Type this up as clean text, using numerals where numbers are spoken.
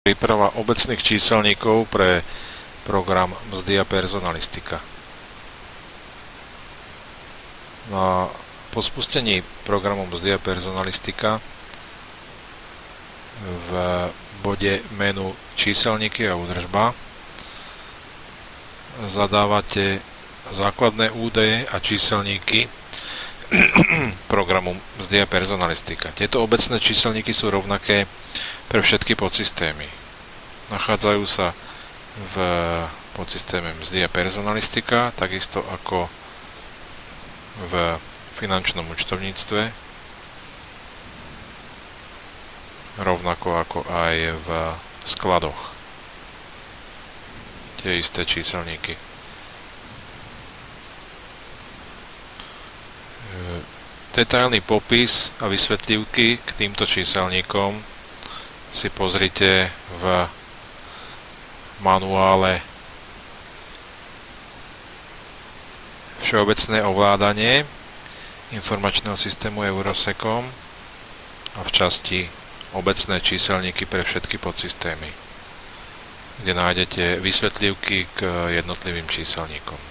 Príprava obecných číselníkov pre program Mzdy a personalistika. Po spustení programu Mzdy a personalistika v bode menu Číselníky a údržba zadávate základné údaje a číselníky programu Mzdy a personalistika. Tieto obecné číselníky sú rovnaké pre všetky podsystémy. Nachádzajú sa v podsystéme Mzdy a personalistika, takisto ako v finančnom účtovníctve, rovnako ako aj v skladoch. Tie isté číselníky. Detailný popis a vysvetlivky k týmto číselníkom si pozrite v manuále Všeobecné ovládanie informačného systému Eurosecom a v časti Obecné číselníky pre všetky podsystémy, kde nájdete vysvetlivky k jednotlivým číselníkom.